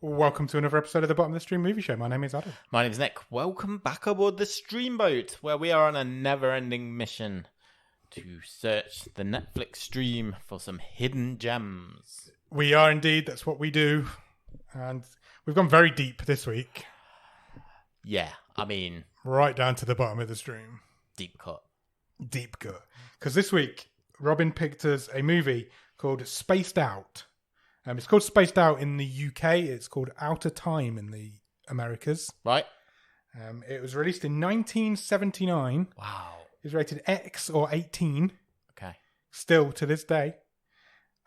Welcome to another episode of the Bottom of the Stream Movie Show. My name is Adam. My name is Nick. Welcome back aboard the Streamboat, where we are on a never-ending mission to search the Netflix stream for some hidden gems. We are indeed. That's what we do. And we've gone very deep this week. Yeah, I mean... Right down to the bottom of the stream. Deep cut. Deep cut. Because this week, Robin picked us a movie called Spaced Out. It's called Spaced Out in the UK. It's called Out of Time in the Americas. Right. It was released in 1979. Wow. It was rated X or 18. Okay. Still to this day.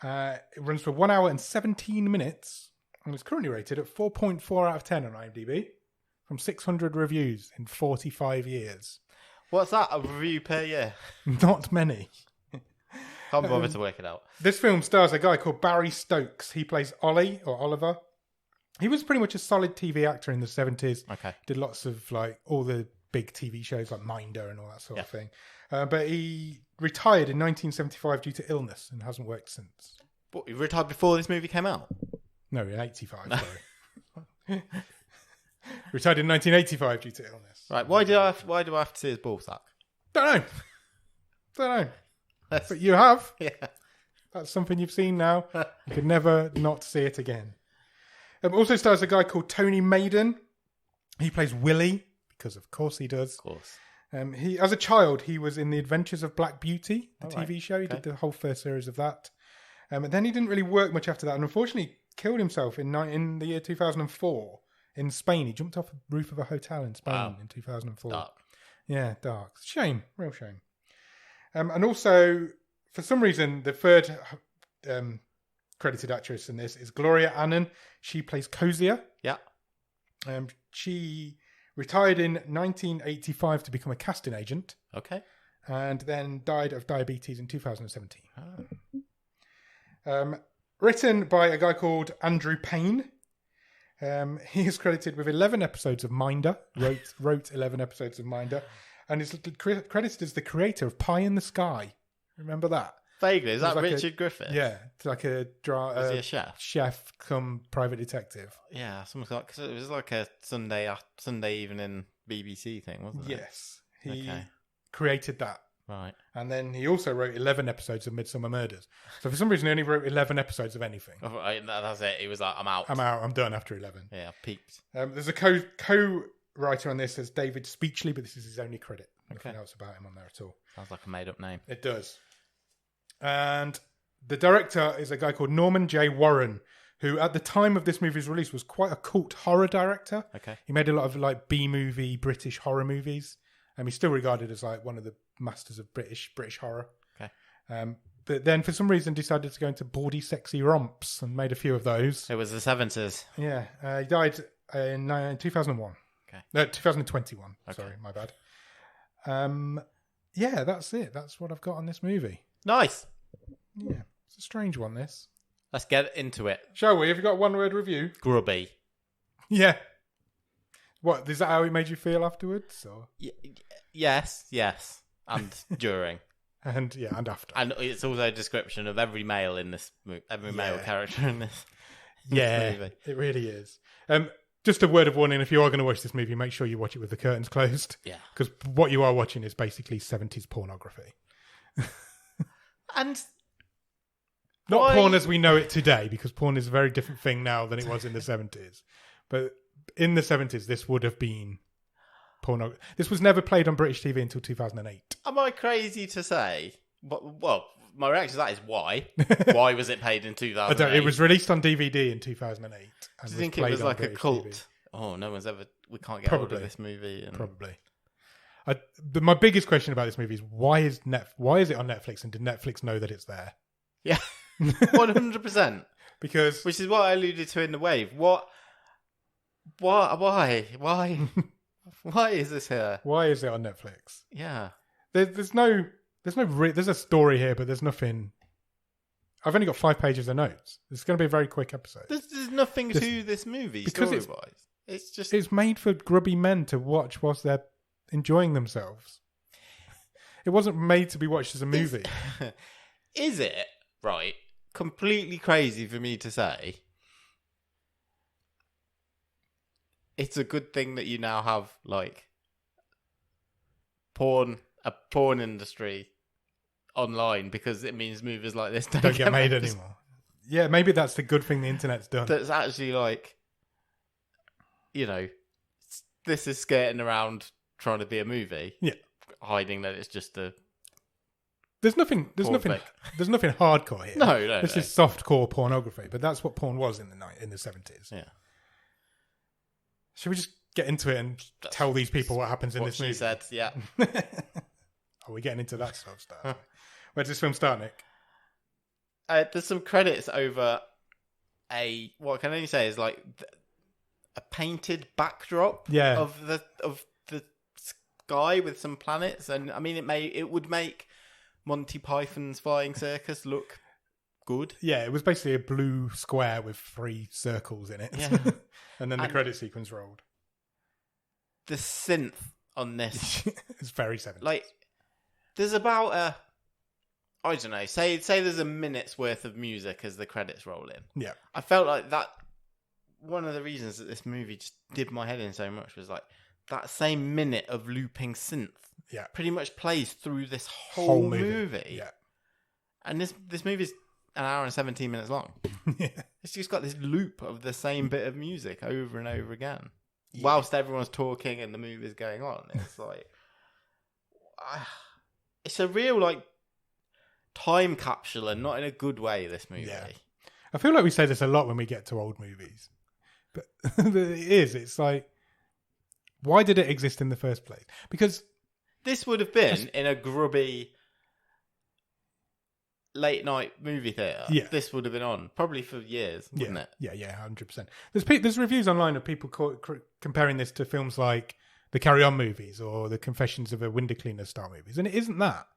It runs for 1 hour and 17 minutes. And it's currently rated at 4.4 out of 10 on IMDb. From 600 reviews in 45 years. What's that, a review per year? Not many. Can't bother to work it out. This film stars a guy called Barry Stokes. He plays Ollie, or Oliver. He was pretty much a solid TV actor in the 70s. Okay. Did lots of like all the big TV shows like Minder and all that sort of thing. But he retired in 1975 due to illness and hasn't worked since. What, he retired before this movie came out? No, in 85, sorry. Retired in 1985 due to illness. Right, why do I have to see his ball sack? Don't know. But you have. Yeah. That's something you've seen now. You could never not see it again. Also stars a guy called Tony Maiden. He plays Willie, because of course he does. Of course. He, as a child, he was in The Adventures of Black Beauty, the TV right. show. He did the whole first series of that. And then he didn't really work much after that, and unfortunately killed himself in the year 2004 in Spain. He jumped off the roof of a hotel in Spain in 2004. Dark. Yeah, dark. Shame. Real shame. And also, for some reason, the third credited actress in this is Gloria Annen. She plays Kozia. Yeah. She retired in 1985 to become a casting agent. Okay. And then died of diabetes in 2017. Written by a guy called Andrew Payne. He is credited with 11 episodes of Minder. Wrote 11 episodes of Minder. And is credited as the creator of Pie in the Sky. Remember that? Vaguely. Is that like Richard Griffith? Yeah. It's like Was he a chef? Chef come private detective. Yeah, something like, cause it was like a Sunday evening BBC thing, wasn't it? Yes. He created that. Right. And then he also wrote 11 episodes of Midsummer Murders. So for some reason, he only wrote 11 episodes of anything. Oh, right, that's it. He was like, I'm out. I'm done after 11. Yeah, peaked. There's a co-writer on this as David Speechley, but this is his only credit. Nothing else about him on there at all. Sounds like a made-up name. It does. And the director is a guy called Norman J. Warren, who at the time of this movie's release was quite a cult horror director. Okay. He made a lot of like B-movie British horror movies. He's still regarded as like one of the masters of British horror. Okay. But then for some reason decided to go into bawdy, sexy romps and made a few of those. It was the 70s. Yeah. He died in 2001. Okay. No, 2021. Okay. Sorry, my bad. Yeah, that's it. That's what I've got on this movie. Nice. Yeah. It's a strange one, this. Let's get into it. Shall we? Have you got a one-word review? Grubby. Yeah. What, is that how it made you feel afterwards? Or? Yes. And during. And after. And it's also a description of every male in this movie, every male character in this movie. It really is. Just a word of warning, if you are going to watch this movie, make sure you watch it with the curtains closed. Yeah. Because what you are watching is basically 70s pornography. And... Not porn as we know it today, because porn is a very different thing now than it was in the 70s. But in the 70s, this would have been porno. This was never played on British TV until 2008. Am I crazy to say? Well, my reaction to that is why? Why was it played in 2008? It was released on DVD in 2008. Do you think it was like British a cult? TV. Oh, we can't get hold of this movie. Probably. My biggest question about this movie is why is it on Netflix, and did Netflix know that it's there? Yeah. 100%. Because... Which is what I alluded to in The Wave. Why? Why is this here? Why is it on Netflix? Yeah. There's a story here, but there's nothing... I've only got 5 pages of notes. It's going to be a very quick episode. There's nothing to this movie, story-wise. It's made for grubby men to watch whilst they're enjoying themselves. It wasn't made to be watched as a movie. Is it, right, completely crazy for me to say it's a good thing that you now have like a porn industry online, because it means movies like this don't get made anymore. Yeah, maybe that's the good thing the internet's done. That's actually like, this is skating around trying to be a movie. Yeah, hiding that it's just a. There's nothing hardcore here. No. It's just softcore pornography, but that's what porn was in the 70s. Yeah. Should we just get into it and tell these people what happens in this movie? She said, yeah. Are we getting into that sort of stuff? Where's this film start, Nick? There's some credits over what I can only say is like a painted backdrop of the sky with some planets, and I mean it would make Monty Python's Flying Circus look good. Yeah, it was basically a blue square with 3 circles in it. Yeah. And then the credit sequence rolled. The synth on this is very 70s. Like, there's about I don't know, say there's a minute's worth of music as the credits roll in. Yeah. I felt like that, one of the reasons that this movie just did my head in so much was like, that same minute of looping synth pretty much plays through this whole movie. Yeah. And this movie's an hour and 17 minutes long. Yeah. It's just got this loop of the same bit of music over and over again. Yeah. Whilst everyone's talking and the movie's going on. It's like... it's a real, like, time capsule, and not in a good way, this movie. Yeah. I feel like we say this a lot when we get to old movies. But it's like... Why did it exist in the first place? Because... This would have been in a grubby late night movie theatre. Yeah. This would have been on probably for years, wouldn't it? Yeah, 100%. There's reviews online of people comparing this to films like the Carry On movies or the Confessions of a Window Cleaner style movies, and it isn't that,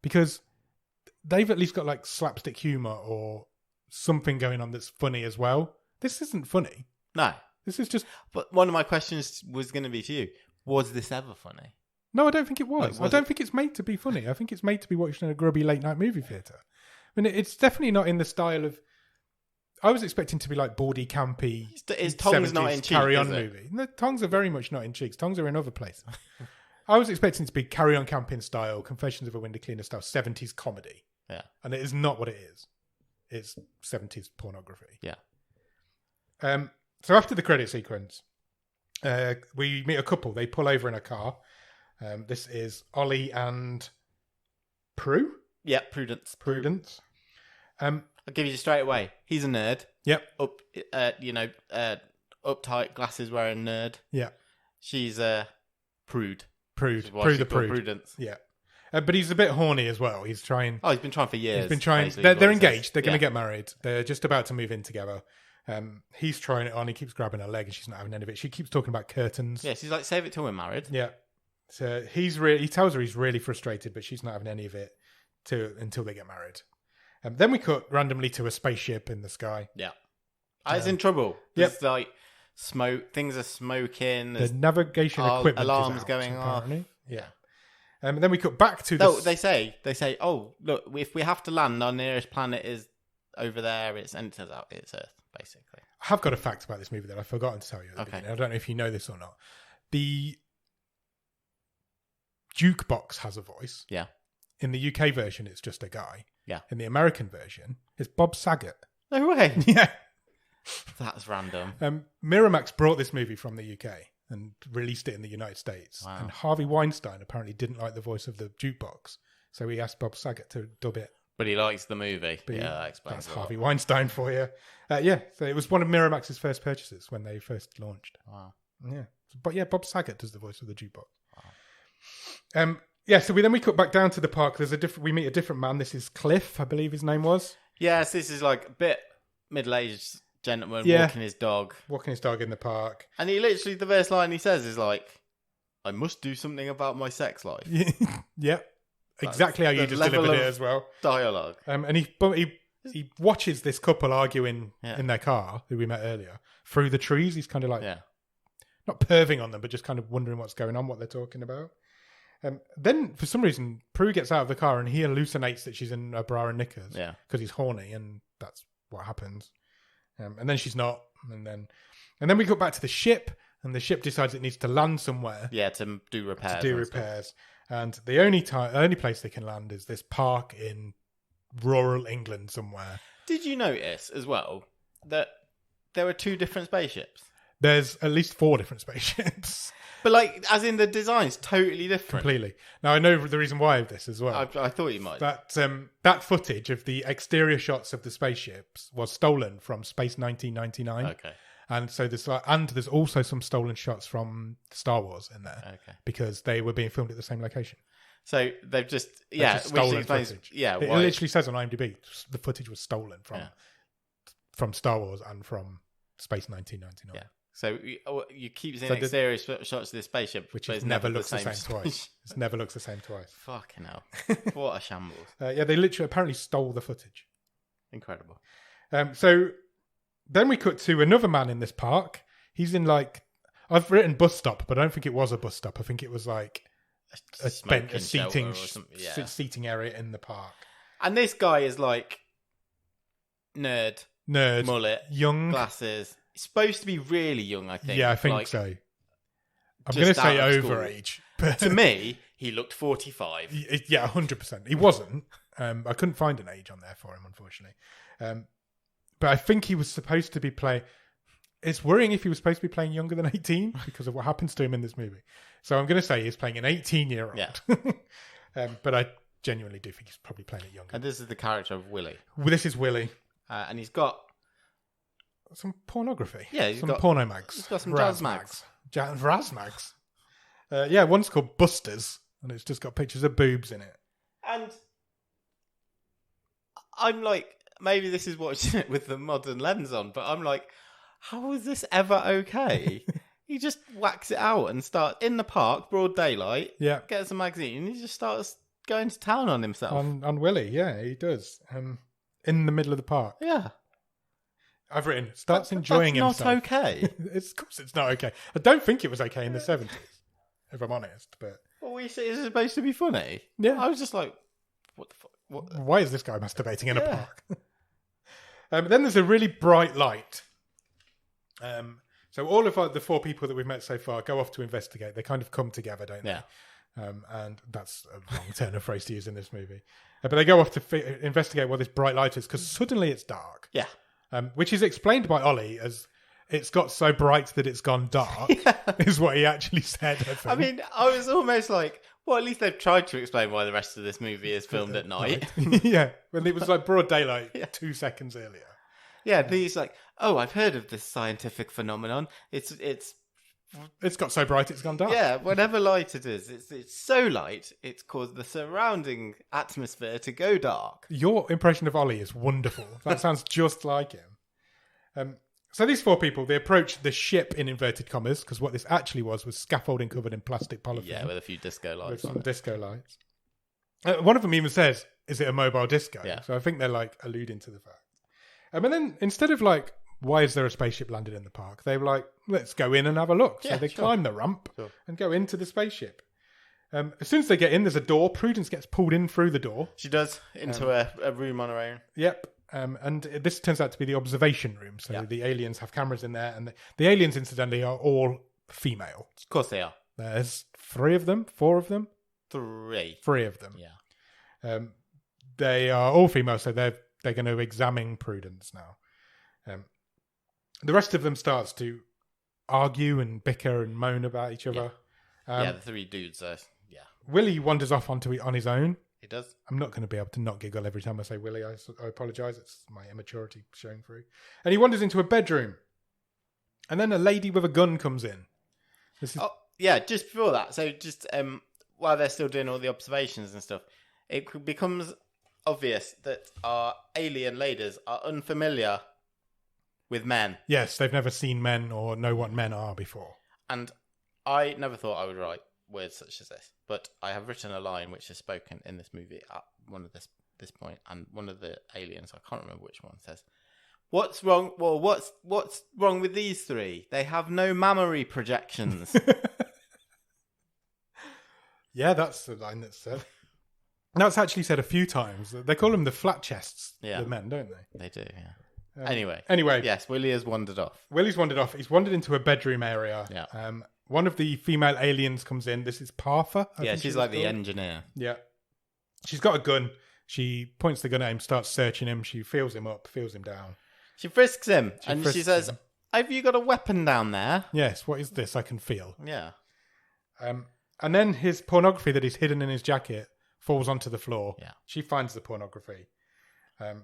because they've at least got like slapstick humour or something going on that's funny as well. This isn't funny. No, this is just. But one of my questions was going to be to you: was this ever funny? No, I don't think it was. I don't think it's made to be funny. I think it's made to be watched in a grubby late night movie theatre. I mean, it's definitely not in the style of... I was expecting to be like bawdy, campy... His tongue's not in cheek, Carry On movie. The tongues are very much not in cheeks. Tongues are in other places. I was expecting it to be Carry On camping style, Confessions of a Window Cleaner style, 70s comedy. Yeah. And it is not what it is. It's 70s pornography. Yeah. So after the credit sequence, we meet a couple. They pull over in a car. This is Ollie and Prue. Yeah, Prudence. I'll give you straight away. He's a nerd. Yep. Uptight, glasses wearing nerd. Yeah. She's prude. Prudence. Yeah. But he's a bit horny as well. He's trying. Oh, he's been trying for years. He's been trying. They're engaged. They're going to get married. They're just about to move in together. He's trying it on. He keeps grabbing her leg, and she's not having any of it. She keeps talking about curtains. Yeah, she's like, save it till we're married. Yeah. So he tells her he's really frustrated, but she's not having any of it until they get married. Then we cut randomly to a spaceship in the sky. Yeah. It's in trouble. Yep. It's like smoke. Things are smoking. The navigation equipment alarms is out, going apparently. off. Yeah. Then we cut back to this. They say, oh, look, if we have to land, our nearest planet is over there. And it turns out it's Earth, basically. I have got a fact about this movie that I've forgotten to tell you at the beginning. I don't know if you know this or not. The jukebox has a voice. Yeah. In the UK version, it's just a guy. Yeah. In the American version, it's Bob Saget. No way. Yeah. That's random. Miramax brought this movie from the UK and released it in the United States. Wow. And Harvey Weinstein apparently didn't like the voice of the jukebox, so he asked Bob Saget to dub it. But he likes the movie. That explains That's Harvey Weinstein for you. So it was one of Miramax's first purchases when they first launched. Wow. Yeah. But yeah, Bob Saget does the voice of the jukebox. Wow. So we cut back down to the park. We meet a different man. This is Cliff, I believe his name was. Yes, this is like a bit middle-aged gentleman walking his dog. Walking his dog in the park. And he literally, the first line he says is like, I must do something about my sex life. Yep. Exactly how you just delivered it as well. Dialogue. And he watches this couple arguing in their car, who we met earlier, through the trees. He's kind of like, not perving on them, but just kind of wondering what's going on, what they're talking about. Then, for some reason, Prue gets out of the car and he hallucinates that she's in a bra and knickers. Yeah. Because he's horny, and that's what happens. And then she's not. And then we go back to the ship, and the ship decides it needs to land somewhere. Yeah, to do repairs. And the only place they can land is this park in rural England somewhere. Did you notice as well that there were 2 different spaceships? There's at least 4 different spaceships. But like, as in the design's totally different. Completely. Now, I know the reason why of this as well. I thought you might. That footage of the exterior shots of the spaceships was stolen from Space 1999. Okay. And so there's also some stolen shots from Star Wars in there. Okay. Because they were being filmed at the same location. So they've just stolen footage. Yeah, it literally says on IMDb the footage was stolen from Star Wars and from Space 1999. Yeah. So you keep seeing exterior shots of this spaceship, which never looks the same twice. It never looks the same twice. Fucking hell! What a shambles! They literally apparently stole the footage. Incredible. So then we cut to another man in this park. He's in I've written bus stop, but I don't think it was a bus stop. I think it was like a seating area in the park. And this guy is like nerd, mullet, young, glasses. He's supposed to be really young, I think. Yeah, I think so. I'm going to say overage. But to me, he looked 45. Yeah, 100%. He wasn't. I couldn't find an age on there for him, unfortunately. But I think he was supposed to be playing... It's worrying if he was supposed to be playing younger than 18 because of what happens to him in this movie. So I'm going to say he's playing an 18-year-old. Yeah. But I genuinely do think he's probably playing it younger. And this is the character of Willie. This is Willie. And he's got... some pornography. Yeah, he's got porno mags. He's got some jazz mags. Raz mags. One's called Busters, and it's just got pictures of boobs in it. And I'm like, maybe this is watching it with the modern lens on, but I'm like, how is this ever okay? He just whacks it out and starts in the park, broad daylight. Yeah, gets a magazine, and he just starts going to town on himself. On Willie, yeah, he does. In the middle of the park. Yeah. I've written, starts enjoying himself. That's not okay. Of course it's not okay. I don't think it was okay in the 70s, if I'm honest. But well, is it supposed to be funny? Yeah. I was just like, what the fuck? Why is this guy masturbating in a park? Then there's a really bright light. So all of the 4 people that we've met so far go off to investigate. They kind of come together, don't they? Yeah. And that's a wrong turn of phrase to use in this movie. But they go off to investigate what this bright light is because suddenly it's dark. Yeah. Which is explained by Ollie as it's got so bright that it's gone dark, is what he actually said. I mean, I was almost like, well, at least they've tried to explain why the rest of this movie is filmed at night. Yeah, when it was like broad daylight 2 seconds earlier. Yeah, he's like, oh, I've heard of this scientific phenomenon. It's got so bright it's gone dark. Yeah, whatever light it is, it's so light it's caused the surrounding atmosphere to go dark. Your impression of Ollie is wonderful. That sounds just like him. So these 4 people, they approach the ship in inverted commas because what this actually was scaffolding covered in plastic polythene. Yeah, with a few disco lights. With some disco lights. One of them even says, "Is it a mobile disco?" Yeah. So I think they're like alluding to the fact. And then instead of like, why is there a spaceship landed in the park? They were like, let's go in and have a look. So they climb the ramp and go into the spaceship. As soon as they get in, there's a door. Prudence gets pulled in through the door. She does, into a room on her own. Yep. And this turns out to be the observation room. So the aliens have cameras in there. And the aliens, incidentally, are all female. Of course they are. There's 3 of them, 4 of them. 3 of them. Yeah. They are all female, so they're going to examine Prudence now. The rest of them starts to argue and bicker and moan about each other. The 3 dudes are, Willie wanders off on his own. He does. I'm not going to be able to not giggle every time I say Willie. I apologise. It's my immaturity showing through. And he wanders into a bedroom. And then a lady with a gun comes in. Just before that. So just while they're still doing all the observations and stuff, it becomes obvious that our alien ladies are unfamiliar with men. Yes, they've never seen men or know what men are before. And I never thought I would write words such as this, but I have written a line which is spoken in this movie at one of this point, and one of the aliens, I can't remember which one, says, "What's wrong? Well, what's wrong with these 3? They have no mammary projections." Yeah, that's the line that's said. That's actually said a few times. They call them the flat chests, the men, don't they? They do, yeah. Anyway. Yes, Willie has wandered off. Willie's wandered off. He's wandered into a bedroom area. Yeah. One of the female aliens comes in. This is Partha. She's like the engineer. Yeah. She's got a gun. She points the gun at him, starts searching him. She feels him up, feels him down. She frisks him. She says, have you got a weapon down there? Yes. What is this? I can feel. Yeah. And then his pornography that he's hidden in his jacket falls onto the floor. Yeah. She finds the pornography. And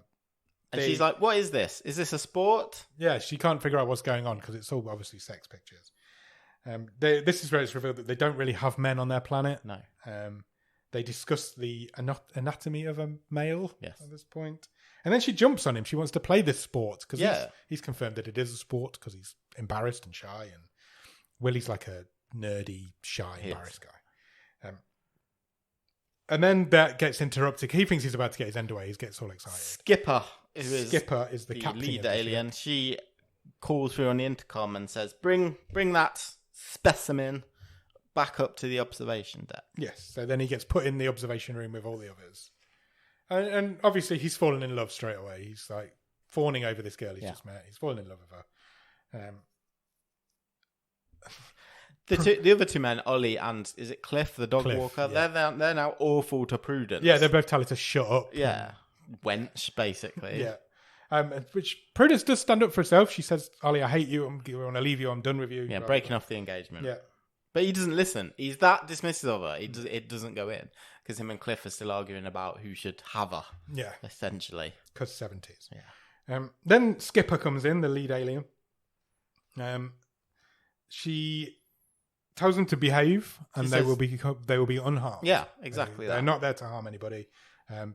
she's like, what is this? Is this a sport? Yeah, she can't figure out what's going on because it's all obviously sex pictures. This is where it's revealed that they don't really have men on their planet. No. They discuss the anatomy of a male at this point. And then she jumps on him. She wants to play this sport because he's confirmed that it is a sport because he's embarrassed and shy. And Willie's like a nerdy, shy, embarrassed guy. And then that gets interrupted. He thinks he's about to get his end away. He gets all excited. Skipper is the captain lead of the alien. ship. She calls through on the intercom and says, bring that specimen back up to the observation deck. Yes. So then he gets put in the observation room with all the others. And obviously he's fallen in love straight away. He's like fawning over this girl he's just met. He's fallen in love with her. The other two men, Ollie and is it Cliff, the dog Cliff, walker? yeah. They're now awful to Prudence. Yeah, they both tell her to shut up. Yeah, wench, basically. Yeah, which Prudence does stand up for herself. She says, "Ollie, I hate you. I want to leave you. I'm done with you." Yeah, breaking off the engagement. Yeah, but he doesn't listen. He's that dismissive of her. It doesn't go in because him and Cliff are still arguing about who should have her. Yeah, essentially, because 70s. Yeah. Then Skipper comes in, the lead alien. She tells them to behave, and they will be unharmed. Yeah, exactly. They're not there to harm anybody.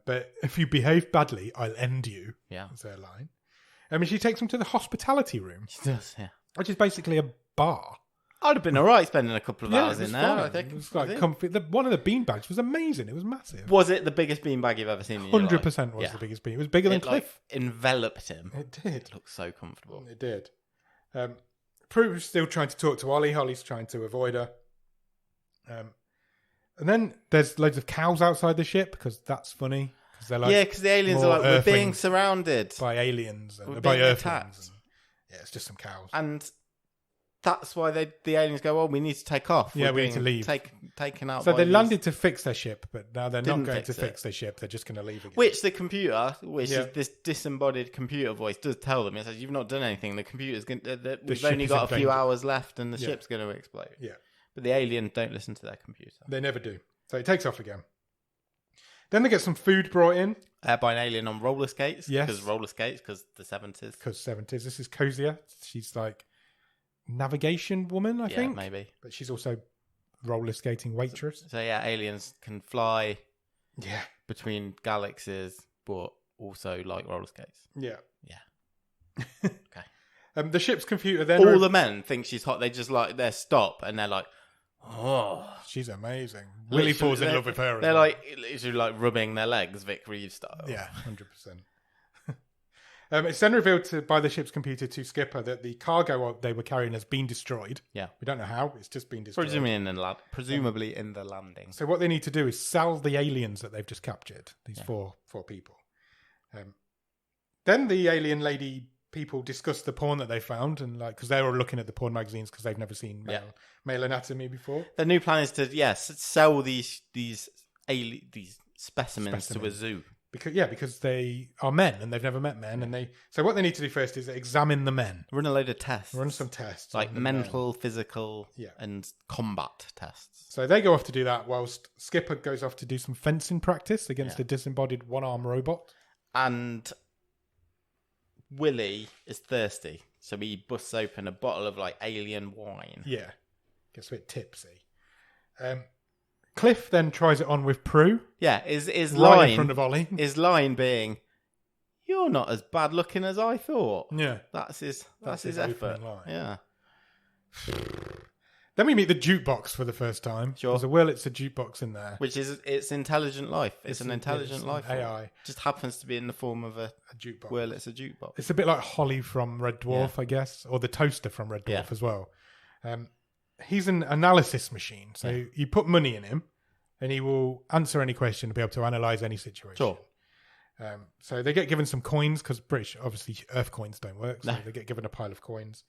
But if you behave badly, I'll end you. Yeah, that's their line. I mean, she takes them to the hospitality room. She does, yeah. Which is basically a bar. I'd have been all right spending a couple of hours in there. Fine. I think it was like comfy. One of the beanbags was amazing. It was massive. Was it the biggest beanbag you've ever seen? 100% was the biggest bean. It was bigger than Cliff. Enveloped him. It did. It looked so comfortable. It did. Prue's still trying to talk to Ollie. Holly's trying to avoid her. And then there's loads of cows outside the ship because that's funny. Cause they're like because the aliens are like, we're being surrounded by aliens and by earthlings. Yeah, it's just some cows. And that's why the aliens go, well, we need to take off. Yeah, we need to leave. Taken out. So they landed to fix their ship, but now they're not going to fix their ship. They're just going to leave again. Which the computer, is this disembodied computer voice, does tell them. It says, you've not done anything. The computer's going to... We've only got a few hours left and the ship's going to explode. Yeah. But the aliens don't listen to their computer. They never do. So it takes off again. Then they get some food brought in. By an alien on roller skates. Yes. Because roller skates, because the 70s. Because 70s. This is Kozia. She's like navigation woman, I think. Yeah, maybe. But she's also roller skating waitress. So yeah, aliens can fly between galaxies, but also like roller skates. Yeah. Yeah. Okay. The ship's computer then... All the men think she's hot. They just like, they stop and they're like, oh, she's amazing. Willie falls in love with her. They're like literally like rubbing their legs, Vic Reeves style. Yeah, 100%. It's then revealed by the ship's computer to Skipper that the cargo they were carrying has been destroyed. Yeah, we don't know how. It's just been destroyed. Presumably in the landing. So what they need to do is sell the aliens that they've just captured. These four people. Then the alien lady people discuss the porn that they found, and like because they were looking at the porn magazines because they've never seen male anatomy before. The new plan is to sell these specimens to a zoo because they are men and they've never met men, and so what they need to do first is examine the men, run a load of tests, run some tests like mental, physical, and combat tests. So they go off to do that, whilst Skipper goes off to do some fencing practice against a disembodied one-arm robot, and Willie is thirsty, so he busts open a bottle of like alien wine. Yeah, gets a bit tipsy. Cliff then tries it on with Prue. Yeah, his right line in front of Ollie. His line being, "You're not as bad looking as I thought." Yeah, that's his effort. Line. Yeah. Then we meet the jukebox for the first time. Sure. There's a will, it's a jukebox in there. Which is, it's intelligent life. It's an intelligent life. AI. Just happens to be in the form of a jukebox. Will, it's a jukebox. It's a bit like Holly from Red Dwarf, I guess. Or the toaster from Red Dwarf as well. He's an analysis machine. So you put money in him and he will answer any question and be able to analyse any situation. Sure. So they get given some coins because British, obviously, Earth coins don't work. So No. they get given a pile of coins.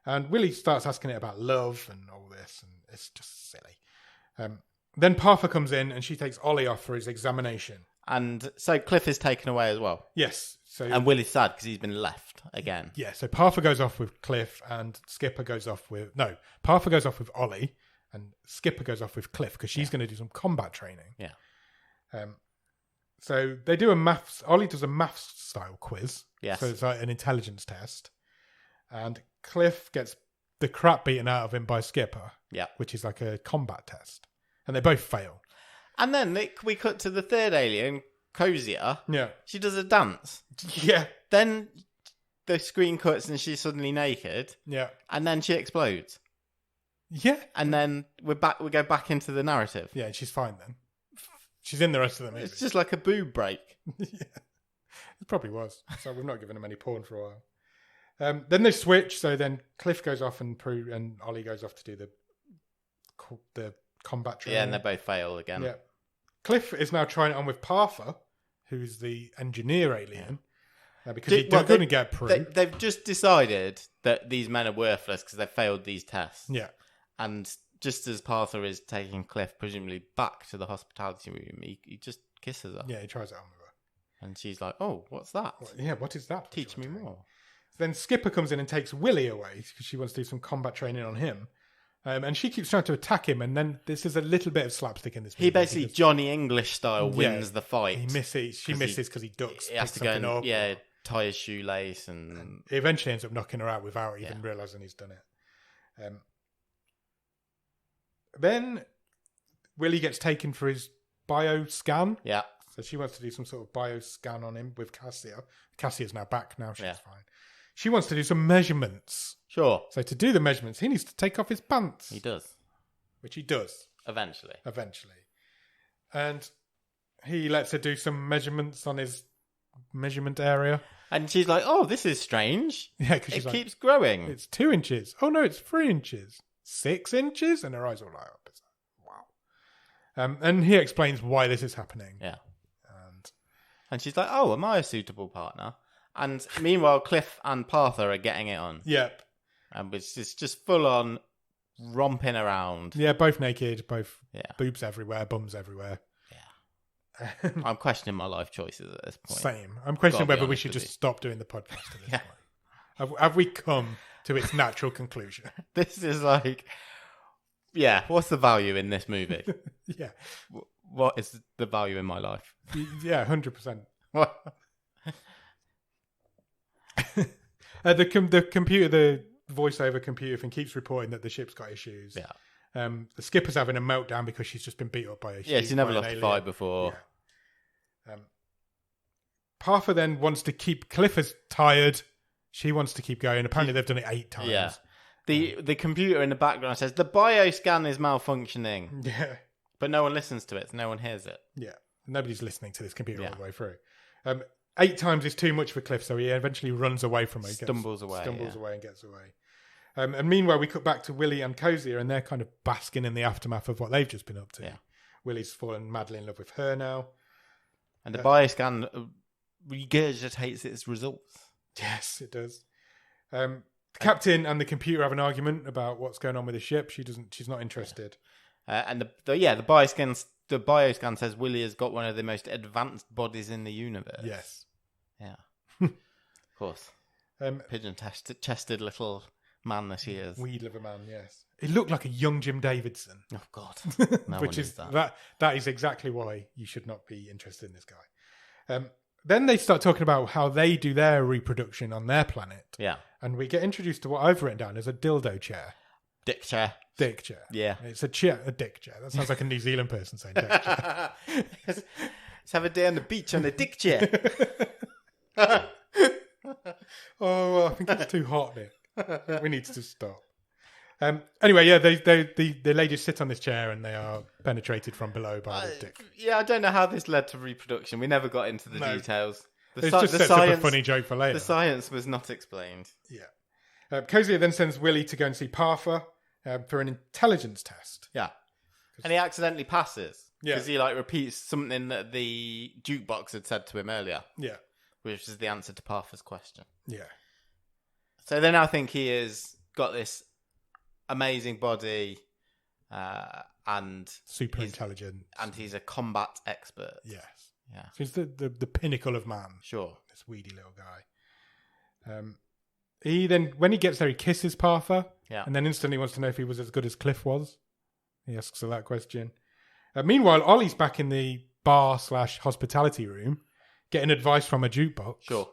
And Willie starts asking it about love and all this. And it's just silly. Then Partha comes in and she takes Ollie off for his examination. And so Cliff is taken away as well. Yes. And Willie's sad because he's been left again. Yeah, so Partha goes off with Cliff and Skipper goes off with... No, Partha goes off with Ollie and Skipper goes off with Cliff because she's going to do some combat training. Yeah. So they do a maths... Ollie does a maths style quiz. Yes. So it's like an intelligence test. And Cliff gets the crap beaten out of him by Skipper. Yeah. Which is like a combat test. And they both fail. And then we cut to the third alien, Cozier. Yeah. She does a dance. Yeah. Then the screen cuts and she's suddenly naked. Yeah. And then she explodes. Yeah. And then we go back into the narrative. Yeah, she's fine then. She's in the rest of the movie. It's just like a boob break. Yeah. It probably was. So we've not given him any porn for a while. Then they switch. So then Cliff goes off and Ollie goes off to do the combat training. Yeah, and they both fail again. Yeah. Cliff is now trying it on with Partha, who's the engineer alien, because he couldn't get Prue. They've just decided that these men are worthless because they failed these tests. Yeah. And just as Partha is taking Cliff presumably back to the hospitality room, he just kisses her. Yeah, he tries it on with her. And she's like, oh, what's that? What is that? Teach me more. Then Skipper comes in and takes Willie away because she wants to do some combat training on him. And she keeps trying to attack him, and then this is a little bit of slapstick in this movie. He basically, Johnny English style, wins the fight. She misses because he ducks. He has to go and tie his shoelace. And he eventually ends up knocking her out without even realising he's done it. Then Willie gets taken for his bio scan. Yeah. So she wants to do some sort of bio scan on him with Cassia. Cassia's now back now. She's fine. She wants to do some measurements. Sure. So to do the measurements, he needs to take off his pants. He does. Which he does. Eventually. And he lets her do some measurements on his measurement area. And she's like, oh, this is strange. Yeah, because it keeps growing. It's 2 inches. Oh, no, it's 3 inches. 6 inches? And her eyes all light up. It's like, wow. And he explains why this is happening. Yeah. And she's like, oh, am I a suitable partner? And meanwhile, Cliff and Partha are getting it on. Yep. And it's just full on romping around. Yeah, both naked, both boobs everywhere, bums everywhere. Yeah. I'm questioning my life choices at this point. Same. I'm questioning whether we should just stop doing the podcast at this point. Have we come to its natural conclusion? This is like, what's the value in this movie? Yeah. What is the value in my life? Yeah, 100%. What? The computer, the voiceover computer thing keeps reporting that the ship's got issues. Yeah. The skipper's having a meltdown because she's just been beat up by a she's never lost a fight before. Yeah. Partha then wants to keep Cliff as tired. She wants to keep going. Apparently they've done it 8 times. Yeah. The computer in the background says the bioscan is malfunctioning. Yeah. But no one listens to it, so no one hears it. Yeah. Nobody's listening to this computer all the way through. 8 times is too much for Cliff, so he eventually runs away from her. Stumbles away and gets away. And meanwhile, we cut back to Willie and Cozier, and they're kind of basking in the aftermath of what they've just been up to. Yeah. Willie's fallen madly in love with her now. And the bioscan regurgitates its results. Yes, it does. The captain and the computer have an argument about what's going on with the ship. She's not interested. And the bioscan says Willie has got one of the most advanced bodies in the universe. Yes. Yeah. Of course. Pigeon-chested little man that he is. Weed of a man, yes. He looked like a young Jim Davidson. Oh, God. No Which one is that. That is exactly why you should not be interested in this guy. Then they start talking about how they do their reproduction on their planet. Yeah. And we get introduced to what I've written down as a dildo chair. Dick chair. Dick chair. Yeah. It's a dick chair. That sounds like a New Zealand person saying dick chair. Let's have a day on the beach on a dick chair. Oh, I think it's too hot, Nick. We need to stop. Anyway, yeah, the ladies sit on this chair and they are penetrated from below by the dick. Yeah, I don't know how this led to reproduction. We never got into the details. It's just sets up a funny joke for later. The science was not explained. Yeah. Cozier then sends Willie to go and see Partha for an intelligence test. Yeah. And he accidentally passes. Because he like repeats something that the jukebox had said to him earlier. Yeah. Which is the answer to Partha's question. Yeah. So they now think he has got this amazing body and super intelligent. And he's a combat expert. Yes. Yeah. So he's the pinnacle of man. Sure. This weedy little guy. He then, when he gets there, he kisses Partha. Yeah. And then instantly wants to know if he was as good as Cliff was. He asks her that question. Meanwhile, Ollie's back in the bar/hospitality room getting advice from a jukebox. Sure.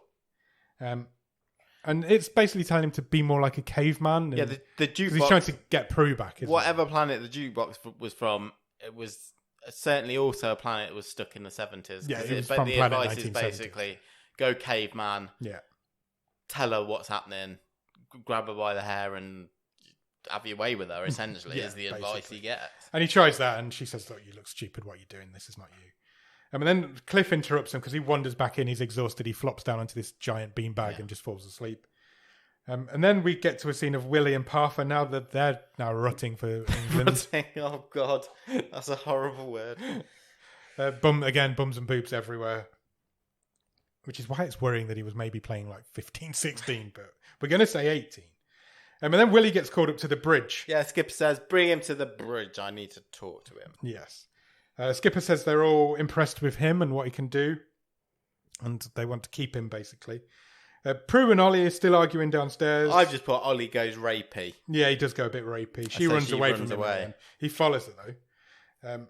And it's basically telling him to be more like a caveman. Yeah, the jukebox... He's trying to get Prue back, whatever planet the jukebox was from, it was certainly also a planet that was stuck in the 70s. Yeah, it was from the planet advice 1970s. is basically, go caveman, tell her what's happening, grab her by the hair and have your way with her, essentially, is the advice he gets. And he tries that, and she says, look, you look stupid, what are you doing? This is not you. And then Cliff interrupts him because he wanders back in, he's exhausted, he flops down onto this giant beanbag and just falls asleep. And then we get to a scene of Willie and Partha, now that they're now rutting for England. Oh, God. That's a horrible word. Bums and boobs everywhere. Which is why it's worrying that he was maybe playing like 15, 16, but we're going to say 18. And then Willie gets called up to the bridge. Yeah, Skipper says, bring him to the bridge. I need to talk to him. Yes. Skipper says they're all impressed with him and what he can do. And they want to keep him, basically. Prue and Ollie are still arguing downstairs. I've just put Ollie goes rapey. Yeah, he does go a bit rapey. She runs away from him. He follows her, though.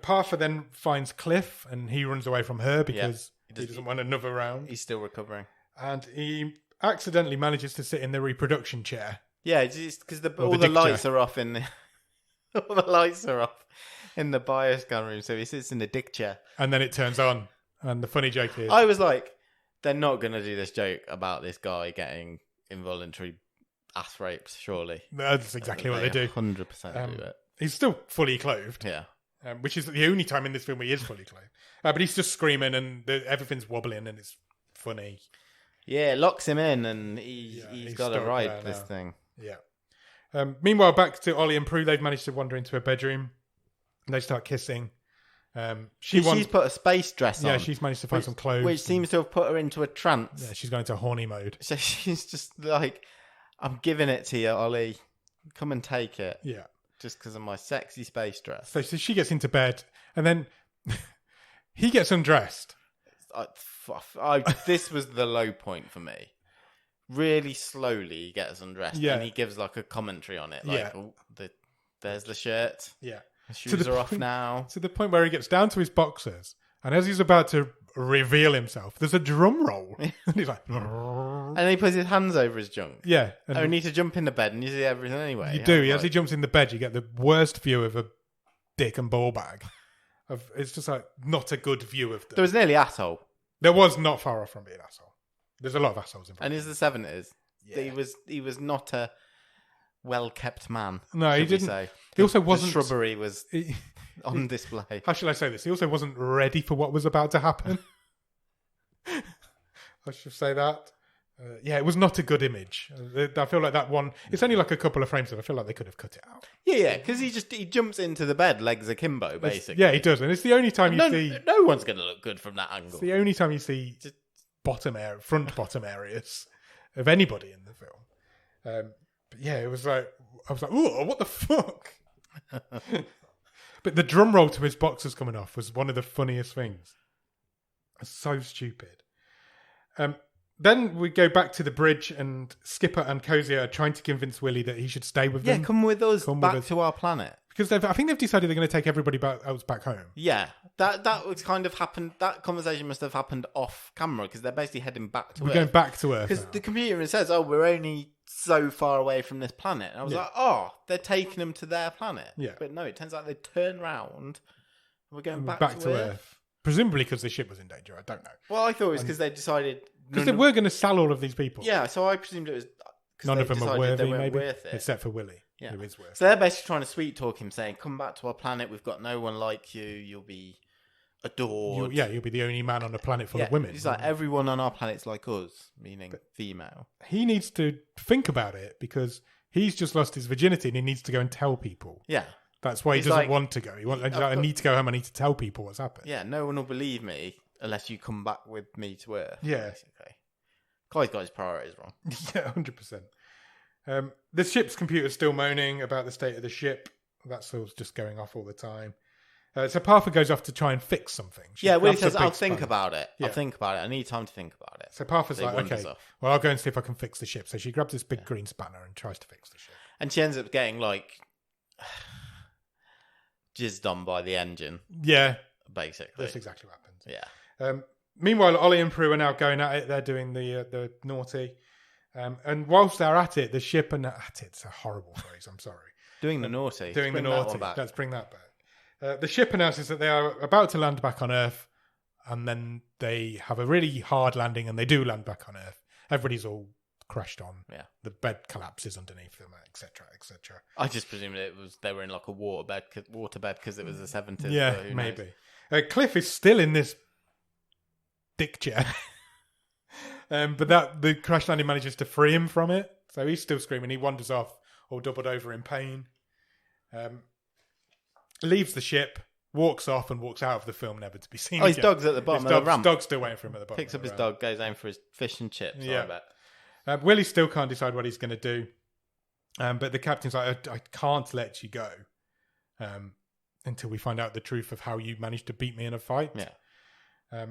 Partha then finds Cliff, and he runs away from her because he doesn't want another round. He's still recovering. And he accidentally manages to sit in the reproduction chair. Yeah, because all the lights are off in the... all the lights are off in the bioscan room, so he sits in the dick chair. And then it turns on. And the funny joke is... I was like, they're not going to do this joke about this guy getting involuntary ass rapes, surely. That's exactly what they do. 100% do it. He's still fully clothed. Yeah. Which is the only time in this film where he is fully clothed. But he's just screaming and everything's wobbling and it's funny. Yeah, locks him in and he's got to ride this thing. Yeah. Meanwhile, back to Ollie and Prue, they've managed to wander into her bedroom. And they start kissing. She's put a space dress on. Yeah, she's managed to find some clothes. Which seems to have put her into a trance. Yeah, she's going into horny mode. So she's just like, I'm giving it to you, Ollie. Come and take it. Yeah. Just because of my sexy space dress. So she gets into bed and then he gets undressed. This was the low point for me. Really slowly he gets undressed and he gives like a commentary on it. Like, there's the shirt. Yeah. The shoes are off now. To the point where he gets down to his boxers, and as he's about to reveal himself, there's a drum roll. And he's like... And he puts his hands over his junk. Yeah. And you need to jump in the bed and you see everything anyway. You do. As he jumps in the bed, you get the worst view of a dick and ball bag. It's just like not a good view of them. There was nearly asshole. There was not far off from being asshole. There's a lot of assholes in. And it's the 70s. Yeah. He was not a well-kept man. No, he didn't. Say. He also wasn't. The shrubbery was on display. How shall I say this? He also wasn't ready for what was about to happen. I should say that. It was not a good image. I feel like that one. It's only like a couple of frames, and I feel like they could have cut it out. Yeah, because he jumps into the bed, legs akimbo, basically. Yeah, he does, and it's the only time you see. No one's going to look good from that angle. It's the only time you see front bottom areas of anybody in the film. But yeah, it was like I was like, "Ooh, what the fuck!" But the drum roll to his boxers coming off was one of the funniest things. It's so stupid. Then we go back to the bridge, and Skipper and Cozy are trying to convince Willie that he should stay with them. Yeah, come with us back to our planet. Because I think they've decided they're going to take everybody back home. Yeah, that was kind of happened. That conversation must have happened off camera because they're basically heading back to Earth. We're going back to Earth because the computer says, "Oh, we're only so far away from this planet." And I was like, "Oh, they're taking them to their planet." Yeah, but no, it turns out they turn round. And we're going back to Earth. Presumably because the ship was in danger. I don't know. Well, I thought it was because they decided because they were going to sell all of these people. Yeah, so I presumed it was none of them are worthy, maybe, worth it. except for Willie. Yeah. Who is worth. So they're basically trying to sweet talk him, saying, "Come back to our planet. We've got no one like you. You'll be adored. You'll be the only man on a planet full of women." He's like, everyone on our planet's like us, meaning female. He needs to think about it because he's just lost his virginity and he needs to go and tell people. Yeah. That's why he doesn't want to go. He wants. I need to go home. I need to tell people what's happened. Yeah, no one will believe me unless you come back with me to Earth. Yeah. Basically. Guy's got his priorities wrong. Yeah, 100%. The ship's computer's still moaning about the state of the ship. That's all just going off all the time. So Partha goes off to try and fix something. Willie says, I'll think about it. Yeah. I'll think about it. I need time to think about it. So Partha's like, okay, well, I'll go and see if I can fix the ship. So she grabs this big green spanner and tries to fix the ship. And she ends up getting, like, jizzed on by the engine. Yeah. Basically. That's exactly what happens. Yeah. Meanwhile, Ollie and Prue are now going at it. They're doing the naughty. And whilst they're at it, the ship and at it's a horrible phrase. I'm sorry. Doing the naughty. Doing the naughty. Let's bring that back. The ship announces that they are about to land back on Earth, and then they have a really hard landing, and they do land back on Earth. Everybody's all crashed on. Yeah. The bed collapses underneath them, etc., etc. I just presumed they were in like a water bed because it was the 70s. Yeah, maybe. Cliff is still in this dick chair. But the crash landing manages to free him from it. So he's still screaming. He wanders off, all doubled over in pain. Leaves the ship, walks off, and walks out of the film, never to be seen. Oh, his dog's at the bottom of the ramp. His dog's still waiting for him at the bottom. Picks up his dog, goes home for his fish and chips. Yeah. Willie still can't decide what he's going to do. But the captain's like, I can't let you go until we find out the truth of how you managed to beat me in a fight. Yeah.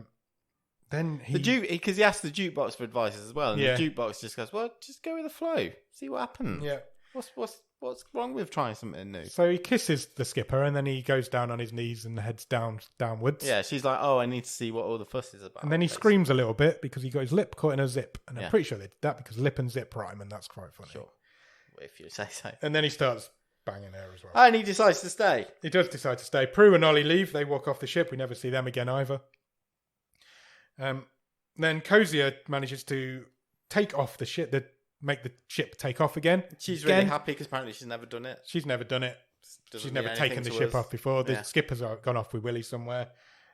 Then because he asked the jukebox for advice as well, and the jukebox just goes, "Well, just go with the flow, see what happens." Yeah. What's wrong with trying something new? So he kisses the skipper, and then he goes down on his knees and heads downwards. Yeah, she's like, "Oh, I need to see what all the fuss is about." And then he screams a little bit because he got his lip caught in a zip, and I'm pretty sure they did that because lip and zip rhyme, and that's quite funny. Sure, if you say so. And then he starts banging her as well. And he decides to stay. He does decide to stay. Prue and Ollie leave. They walk off the ship. We never see them again either. Then Kozia manages to take off the ship, make the ship take off again. She's really happy because apparently she's never done it. She's never done it. She's never taken the ship off before. The skipper's gone off with Willie somewhere.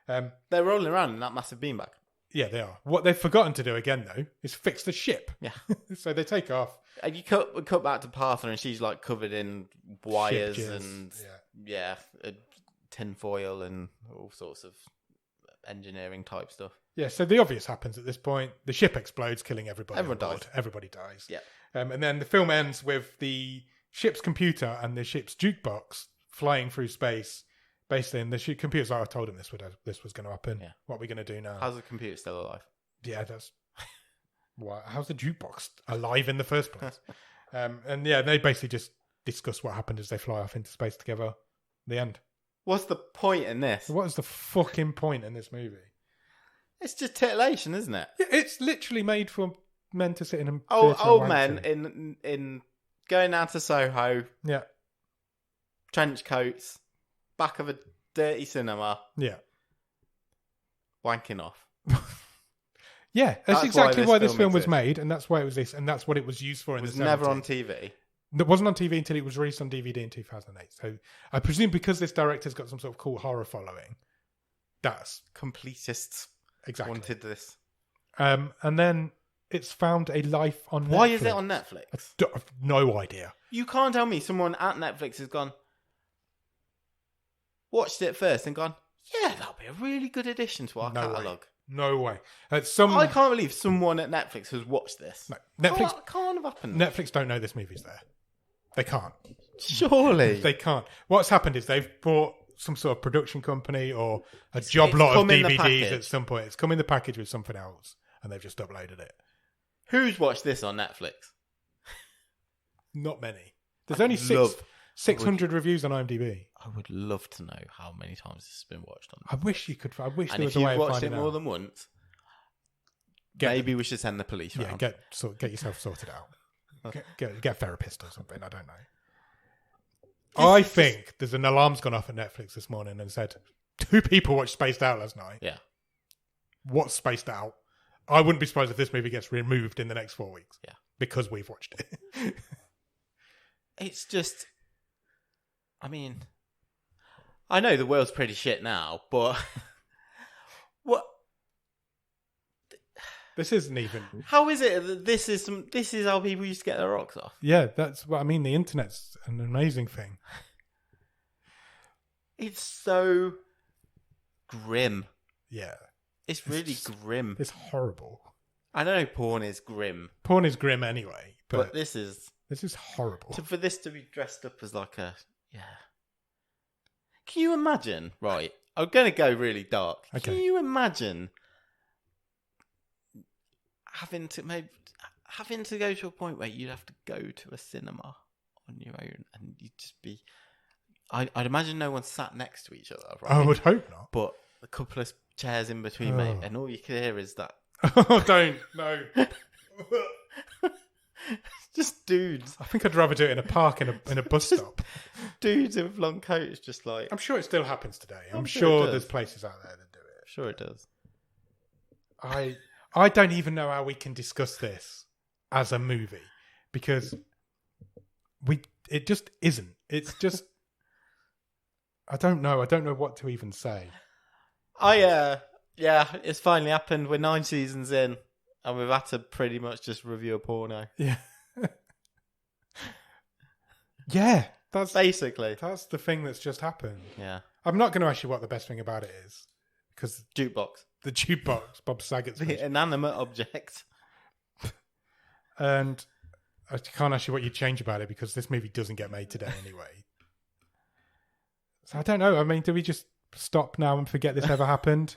They're rolling around in that massive beanbag. Yeah, they are. What they've forgotten to do again, though, is fix the ship. Yeah. So they take off. And you cut back to Partha, and she's like covered in wires and tin foil and all sorts of engineering type stuff. Yeah, so the obvious happens at this point. The ship explodes, killing everybody. Everybody dies. Yeah. And then the film ends with the ship's computer and the ship's jukebox flying through space. Basically, and the computer's like, I told him this was going to happen. Yeah. What are we going to do now? How's the computer still alive? Yeah, that's... How's the jukebox alive in the first place? And yeah, they basically just discuss what happened as they fly off into space together. The end. What's the point in this? What is the fucking point in this movie? It's just titillation, isn't it? Yeah, it's literally made for men to sit in a old men in going down to Soho. Yeah. Trench coats, back of a dirty cinema. Yeah. Wanking off. Yeah, that's exactly why this film was made, and that's why it was this, and that's what it was used for in the 70s. It was never on TV. It wasn't on TV until it was released on DVD in 2008. So I presume because this director's got some sort of cool horror following, that's... Completists exactly wanted this. And then it's found a life on Netflix. Why is it on Netflix? I've no idea. You can't tell me someone at Netflix has gone, watched it first and gone, yeah, that'll be a really good addition to our catalogue. No way. I can't believe someone at Netflix has watched this. No, Netflix can't have happened. Netflix don't know this movie's there. They can't. Surely. They can't. What's happened is they've bought some sort of production company or a job lot of DVDs at some point. It's come in the package with something else and they've just uploaded it. Who's watched this on Netflix? Not many. There's only 600 reviews on IMDb. I would love to know how many times this has been watched on. I wish you could. I wish and there was a way of finding out. if you've watched it more than once, maybe we should send the police round. Get yourself sorted out. Get a therapist or something. I don't know. I think there's an alarm's gone off at Netflix this morning and said 2 people watched Spaced Out last night. Yeah. What's Spaced Out? I wouldn't be surprised if this movie gets removed in the next 4 weeks. Yeah. Because we've watched it. It's just... I mean... I know the world's pretty shit now, but... what... This isn't even... How is it that this is how people used to get their rocks off? Yeah, that's what I mean. The internet's an amazing thing. It's so grim. Yeah. It's really grim. It's horrible. I know porn is grim. Porn is grim anyway, but this is horrible. For this to be dressed up as like a Can you imagine? Right, I'm going to go really dark. Okay. Can you imagine having to go to a point where you'd have to go to a cinema on your own and you'd just be... I'd imagine no one sat next to each other, right? I would hope not. But a couple of chairs in between, mate, and all you can hear is that. Oh, don't. No. Just dudes. I think I'd rather do it in a park in a bus stop. Dudes with long coats, just like... I'm sure it still happens today. I'm sure there's places out there that do it. Sure it does. I don't even know how we can discuss this as a movie because it just isn't. It's just... I don't know what to even say. It's finally happened. We're 9 seasons in, and we've had to pretty much just review a porno. Yeah. Yeah, that's the thing that's just happened. Yeah. I'm not going to ask you what the best thing about it is, because jukebox, Bob Saget's the inanimate object, and I can't ask you what you'd change about it because this movie doesn't get made today anyway. So I don't know. I mean, do we just stop now and forget this ever happened?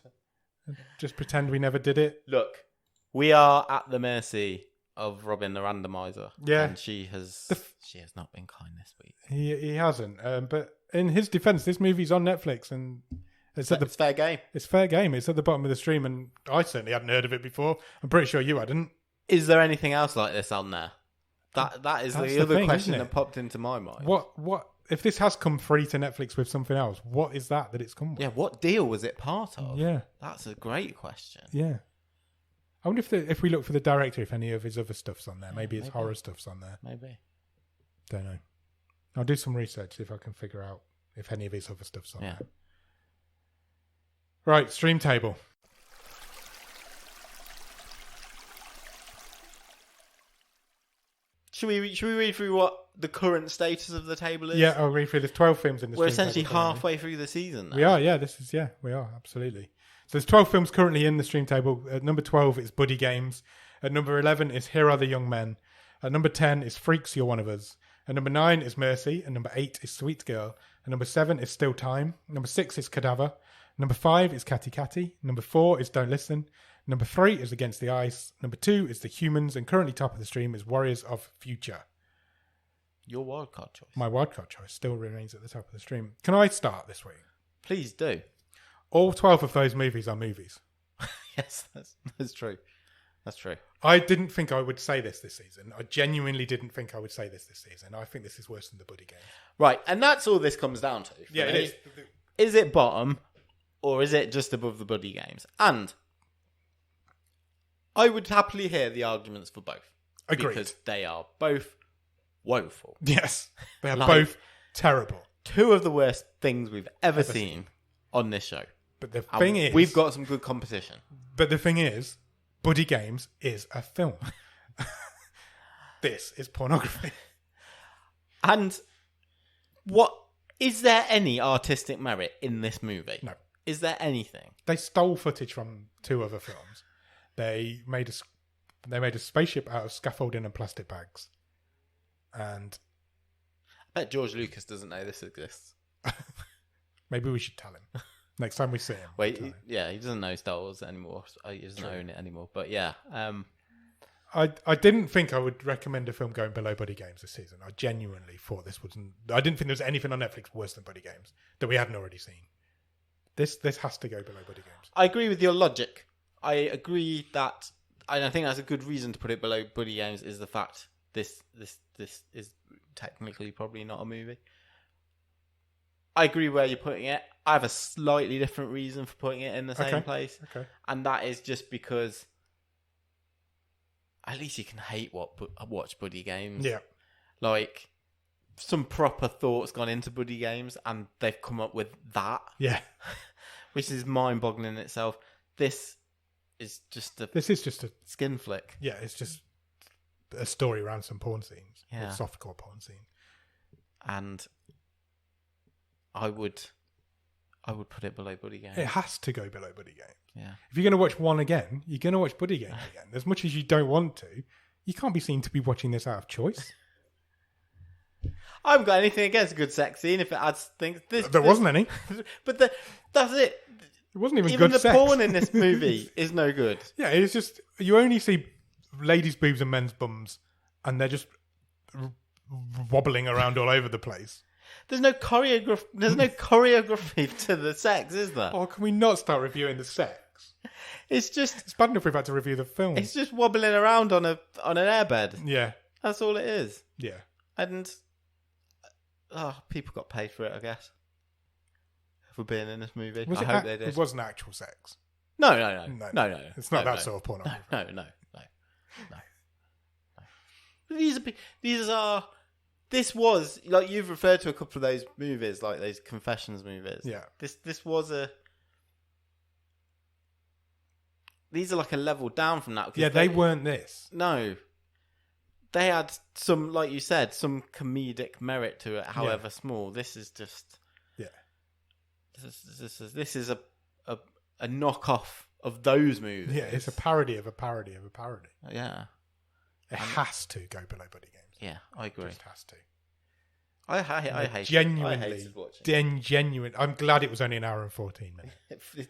And just pretend we never did it? Look, we are at the mercy of Robin the randomizer. Yeah. And she has not been kind this week. He hasn't. But in his defense, this movie's on Netflix and it's fair game. It's fair game. It's at the bottom of the stream and I certainly hadn't heard of it before. I'm pretty sure you hadn't. Is there anything else like this on there? That is the other question that popped into my mind. What if this has come free to Netflix with something else? What is that it's come with? Yeah, what deal was it part of? Yeah, that's a great question. Yeah, I wonder if we look for the director, if any of his other stuff's on there. Maybe his horror stuff's on there. Maybe. Don't know. I'll do some research see if I can figure out if any of his other stuff's on there. Right, stream table. Should we read through what the current status of the table is? Yeah, I'll read through. There's 12 films in the We're stream essentially table halfway through the season now. We are, we are, absolutely. So there's 12 films currently in the stream table. At number 12 is Buddy Games. At number 11 is Here Are the Young Men. At number 10 is Freaks, You're One of Us. At number 9 is Mercy. At number 8 is Sweet Girl. At number 7 is Still Time. Number 6 is Cadaver. Number 5 is Catty Catty. Number 4 is Don't Listen. Number 3 is Against the Ice. Number 2 is The Humans. And currently top of the stream is Warriors of Future. Your wildcard choice. My wildcard choice still remains at the top of the stream. Can I start this week? Please do. All 12 of those movies are movies. Yes, that's true. That's true. I didn't think I would say this season. I genuinely didn't think I would say this season. I think this is worse than the Buddy Game. Right, and that's all this comes down to. Yeah, it is. Is it bottom or is it just above the Buddy Games? And I would happily hear the arguments for both. Agreed. Because they are both woeful. Yes, they are both terrible. Two of the worst things we've ever seen on this show. But the thing is... We've got some good competition. But the thing is, Buddy Games is a film. This is pornography. And is there any artistic merit in this movie? No. Is there anything? They stole footage from 2 other films. They made a spaceship out of scaffolding and plastic bags. And I bet George Lucas doesn't know this exists. Maybe we should tell him next time we see him. He doesn't know Star Wars anymore. He doesn't own it anymore. But yeah, I didn't think I would recommend a film going below Buddy Games this season. I genuinely thought this wasn't. I didn't think there was anything on Netflix worse than Buddy Games that we hadn't already seen. This has to go below Buddy Games. I agree with your logic. I agree that, and I think that's a good reason to put it below Buddy Games is the fact this is technically probably not a movie. I agree where you're putting it. I have a slightly different reason for putting it in the same place. Okay. And that is just because at least you can watch Buddy Games. Yeah. Like, some proper thoughts gone into Buddy Games and they've come up with that. Yeah. Which is mind-boggling in itself. This is just a skin flick. Yeah, it's just a story around some porn scenes. Yeah. Softcore porn scene. And I would I would put it below Buddy Games. It has to go below Buddy Games. Yeah. If you're going to watch one again, you're going to watch Buddy Games again. As much as you don't want to, you can't be seen to be watching this out of choice. I haven't got anything against a good sex scene if it adds things. There wasn't any. But that's it. It wasn't even Even good sex. Even the porn in this movie is no good. Yeah, it's just, you only see ladies' boobs and men's bums, and they're just wobbling around all over the place. There's no choreography to the sex, is there? Oh, can we not start reviewing the sex? It's bad enough we've had to review the film. It's just wobbling around on an airbed. Yeah. That's all it is. Yeah. And people got paid for it, I guess. For being in this movie. I hope they did. It wasn't actual sex. No. It's not that sort of porn. No. This was, like, you've referred to a couple of those movies, like those confessions movies. Yeah. This was these are like a level down from that. Yeah, they weren't this. No. They had some, like you said, some comedic merit to it, however small. This is just... Yeah. This is a knockoff of those movies. Yeah, it's a parody of a parody of a parody. Yeah. It has to go below Buddy Games. Yeah, I agree. It just has to. I hated Genuinely. I'm glad it was only an hour and 14 minutes.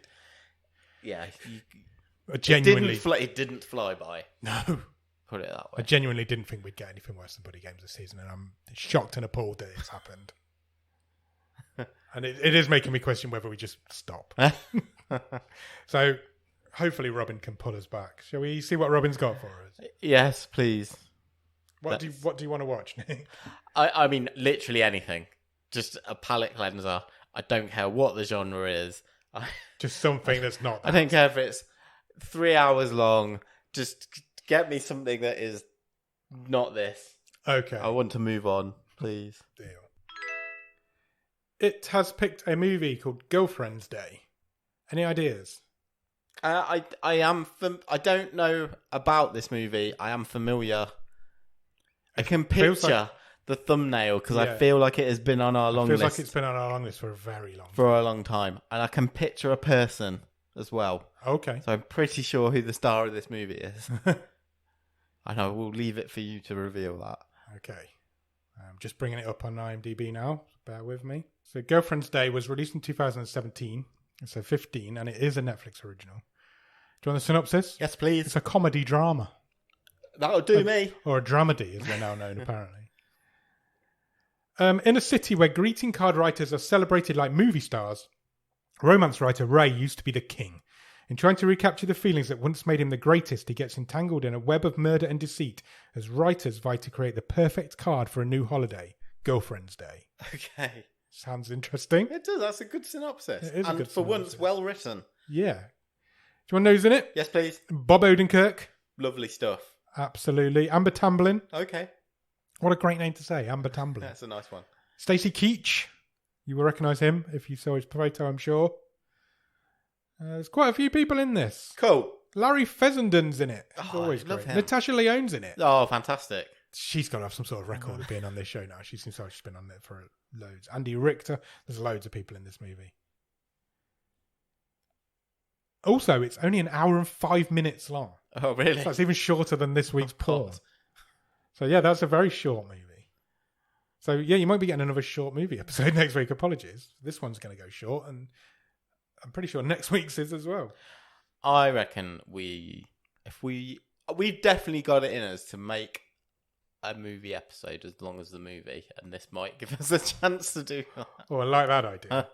Yeah. It didn't fly by. No. Put it that way. I genuinely didn't think we'd get anything worse than Buddy Games this season, and I'm shocked and appalled that it's happened. And it is making me question whether we just stop. So hopefully Robin can pull us back. Shall we see what Robin's got for us? Yes, please. What do you want to watch, Nick? I mean, literally anything. Just a palate cleanser. I don't care what the genre is. Just something that's not that. I don't care if it's 3 hours long. Just get me something that is not this. Okay. I want to move on, please. Deal. It has picked a movie called Girlfriend's Day. Any ideas? I don't know about this movie. I am familiar. I can picture the thumbnail because I feel like it has been on our long list. Feels like it's been on our long list for a very long time. For a long time. And I can picture a person as well. Okay. So I'm pretty sure who the star of this movie is. And I will leave it for you to reveal that. Okay. I'm just bringing it up on IMDb now. Bear with me. So Girlfriend's Day was released in 2017. So 15, and it is a Netflix original. Do you want the synopsis? Yes, please. It's a comedy drama. That'll do me. Or a dramedy, as they're now known, apparently. In a city where greeting card writers are celebrated like movie stars, romance writer Ray used to be the king. In trying to recapture the feelings that once made him the greatest, he gets entangled in a web of murder and deceit as writers vie to create the perfect card for a new holiday, Girlfriend's Day. Okay. Sounds interesting. It does. That's a good synopsis. It is a good synopsis. Once, well written. Yeah. Do you want to know who's in it? Yes, please. Bob Odenkirk. Lovely stuff. Absolutely. Amber Tamblyn. Okay. What a great name to say, Amber Tamblyn. That's a nice one. Stacey Keach. You will recognise him if you saw his photo, I'm sure. There's quite a few people in this. Cool. Larry Fessenden's in it. Always great. Natasha Lyonne's in it. Oh, fantastic. She's got to have some sort of record of being on this show now. She seems like she's been on it for loads. Andy Richter. There's loads of people in this movie. Also, it's only an hour and 5 minutes long. Oh, really? So that's even shorter than this week's porn. So, yeah, that's a very short movie. So, yeah, you might be getting another short movie episode next week. Apologies. This one's going to go short, and I'm pretty sure next week's is as well. I reckon we've definitely got it in us to make a movie episode as long as the movie, and this might give us a chance to do that. Oh, I like that idea.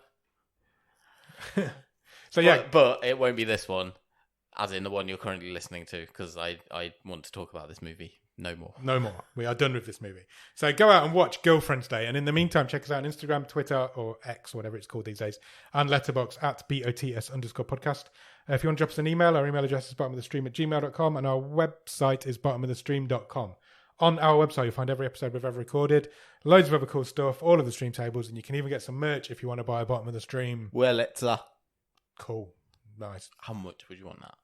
So yeah, but it won't be this one, as in the one you're currently listening to, because I want to talk about this movie no more. No more. We are done with this movie. So go out and watch Girlfriend's Day, and in the meantime, check us out on Instagram, Twitter, or X, whatever it's called these days, and Letterboxd at BOTS_podcast. If you want to drop us an email, our email address is bottomofthestream@gmail.com, and our website is bottomofthestream.com. On our website, you'll find every episode we've ever recorded, loads of other cool stuff, all of the stream tables, and you can even get some merch if you want to buy a Bottom of the Stream. Well, it's cool. Nice. How much would you want that?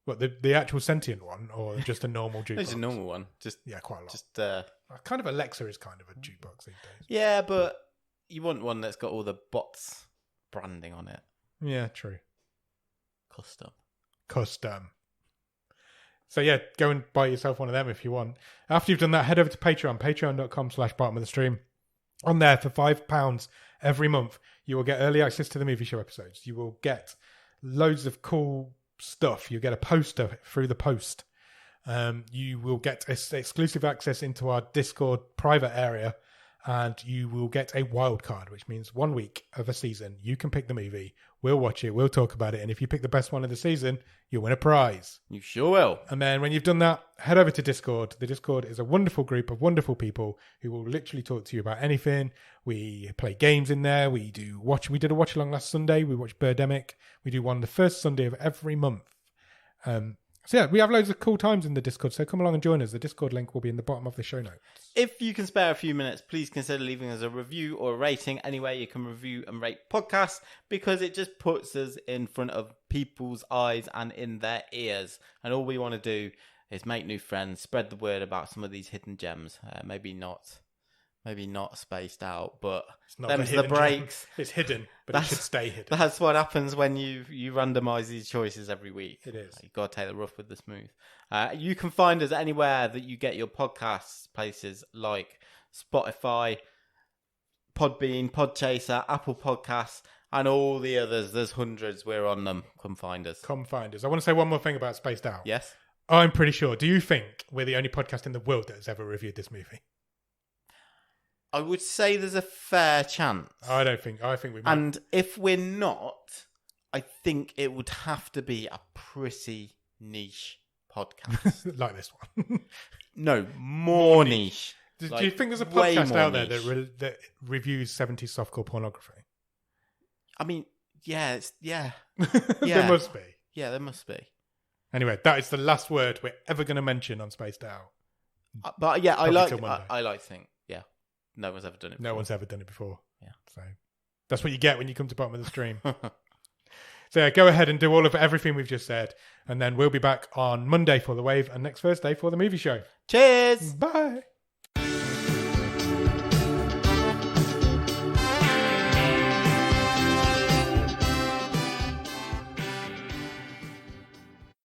What, the actual sentient one, or just a normal jukebox? It's a normal one. Yeah, quite a lot. Just kind of Alexa is kind of a jukebox these days. Yeah, but you want one that's got all the bots branding on it. Yeah, true. Custom. So yeah, go and buy yourself one of them if you want. After you've done that, head over to Patreon, patreon.com/bottom of the stream. On there for £5 every month, you will get early access to the movie show episodes. You will get loads of cool stuff. You get a poster through the post. You will get exclusive access into our Discord private area, and you will get a wild card, which means 1 week of a season. You can pick the movie. We'll watch it. We'll talk about it. And if you pick the best one of the season, you'll win a prize. You sure will. And then when you've done that, head over to Discord. The Discord is a wonderful group of wonderful people who will literally talk to you about anything. We play games in there. We did a watch along last Sunday. We watched Birdemic. We do one the first Sunday of every month. So yeah, we have loads of cool times in the Discord, so come along and join us. The Discord link will be in the bottom of the show notes. If you can spare a few minutes, please consider leaving us a review or a rating anywhere you can review and rate podcasts, because it just puts us in front of people's eyes and in their ears. And all we want to do is make new friends, spread the word about some of these hidden gems. Maybe not Spaced Out, but them's the breaks. It's hidden, but it should stay hidden. That's what happens when you randomise these choices every week. It is. You've got to take the rough with the smooth. You can find us anywhere that you get your podcasts, places like Spotify, Podbean, Podchaser, Apple Podcasts, and all the others. There's hundreds. We're on them. Come find us. I want to say one more thing about Spaced Out. Yes? I'm pretty sure. Do you think we're the only podcast in the world that has ever reviewed this movie? I would say there's a fair chance. I think we might. And if we're not, I think it would have to be a pretty niche podcast. Like this one. No, more niche. Do you think there's a podcast out there that reviews 70s softcore pornography? I mean, yeah. There must be. Yeah, there must be. Anyway, that is the last word we're ever going to mention on Spaced Out. But yeah, I like to think, yeah. No one's ever done it before. No one's ever done it before. Yeah. So that's what you get when you come to bottom of the stream. So yeah, go ahead and do all of everything we've just said. And then we'll be back on Monday for The Wave and next Thursday for the movie show. Cheers! Bye!